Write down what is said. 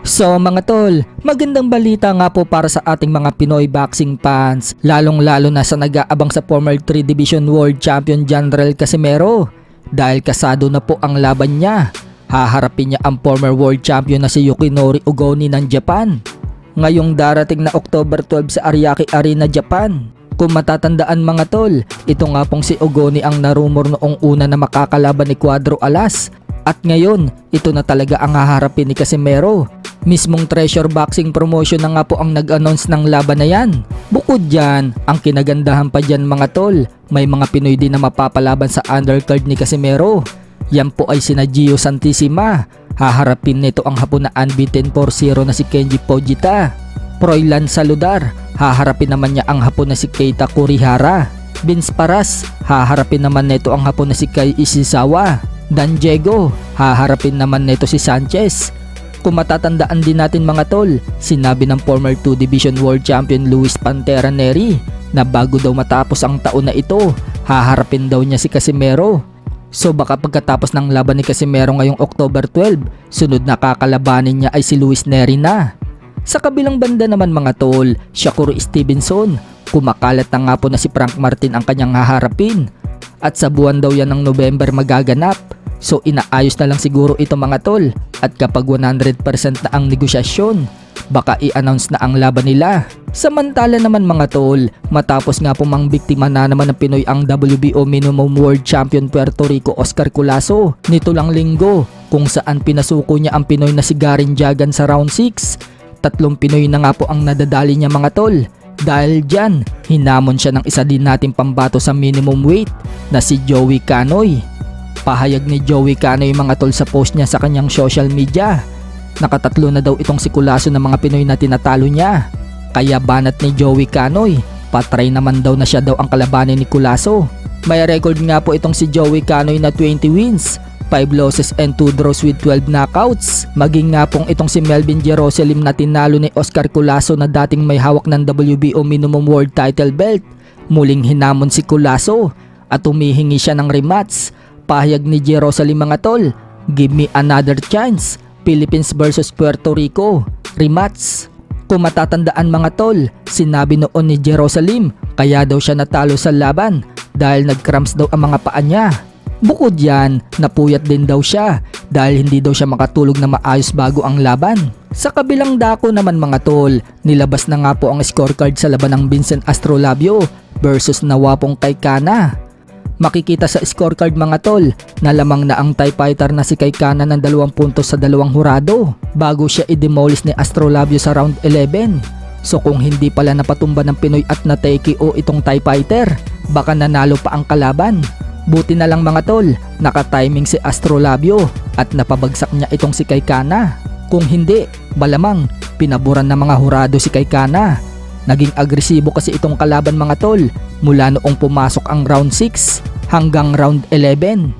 So mga tol, magandang balita nga po para sa ating mga Pinoy boxing fans, lalong-lalo na sa nag-aabang sa former 3 Division World Champion Janrel Casimero. Dahil kasado na po ang laban niya, haharapin niya ang former world champion na si Yukinori Ugoni ng Japan ngayong darating na October 12 sa Ariake Arena, Japan. Kung matatandaan mga tol, ito nga pong si Ugoni ang narumor noong una na makakalaban ni Cuadro Alas, at ngayon ito na talaga ang haharapin ni Casimero. Mismong Treasure Boxing Promotion na nga po ang nag-announce ng laban na yan. Bukod dyan, ang kinagandahan pa dyan mga tol, may mga Pinoy din na mapapalaban sa undercard ni Casimero. Yan po ay sina Gio Santissima, haharapin nito ang hapon na unbeaten 4-0 na si Kenji Fujita. Froilan Saludar, haharapin naman niya ang hapon na si Keita Kurihara. Vince Paras, haharapin naman nito ang hapon na si Kai Ishizawa. Dan Diego, haharapin naman nito si Sanchez. Kung matatandaan din natin mga tol, sinabi ng former 2 Division World Champion Luis Pantera Neri na bago daw matapos ang taon na ito, haharapin daw niya si Casimero. So baka pagkatapos ng laban ni Casimero ngayong October 12, sunod na kakalabanin niya ay si Luis Neri na. Sa kabilang banda naman mga tol, Shakur Stevenson, kumakalat na nga po na si Frank Martin ang kanyang haharapin. At sa buwan daw yan ng November magaganap. So inaayos na lang siguro ito mga tol, at kapag 100% na ang negosyasyon, baka i-announce na ang laban nila. Samantala naman mga tol, matapos nga pumang biktima na naman ng Pinoy ang WBO Minimum World Champion Puerto Rico Oscar Culaso nito lang linggo, kung saan pinasuko niya ang Pinoy na si Garin Jagan sa round 6. 3 Pinoy na nga po ang nadadali niya mga tol. Dahil dyan, hinamon siya ng isa din nating pambato sa minimum weight na si Joey Canoy. Pahayag ni Joey Canoy mga tol sa post niya sa kanyang social media, nakatatlo na daw itong si Culaso ng mga Pinoy na tinatalo niya. Kaya banat ni Joey Canoy, patry naman daw na siya daw ang kalabanin ni Culaso. May record nga po itong si Joey Canoy na 20 wins, 5 losses and 2 draws with 12 knockouts. Maging nga pong itong si Melvin Jerusalem na tinalo ni Oscar Culaso na dating may hawak ng WBO Minimum World Title Belt. Muling hinamon si Culaso at humihingi siya ng rematch. Pahayag ni Jerusalem mga tol, "Give me another chance, Philippines versus Puerto Rico, rematch." Kung matatandaan mga tol, sinabi noon ni Jerusalem kaya daw siya natalo sa laban dahil nag-cramps daw ang mga paa niya. Bukod yan, napuyat din daw siya dahil hindi daw siya makatulog na maayos bago ang laban. Sa kabilang dako naman mga tol, nilabas na nga po ang scorecard sa laban ng Vincent Astrolabio versus Nawapong Kaikana. Makikita sa scorecard mga tol na lamang na ang Thai fighter na si Kaikana ng 2 puntos sa 2 hurado bago siya i-demolish ni Astrolabio sa round 11. So kung hindi pala napatumba ng Pinoy at na-take o itong Thai fighter, baka nanalo pa ang kalaban. Buti na lang mga tol, naka-timing si Astrolabio at napabagsak niya itong si Kaikana. Kung hindi, malamang pinaburan ng mga hurado si Kaikana. Naging agresibo kasi itong kalaban mga tol mula noong pumasok ang round 6 hanggang round 11.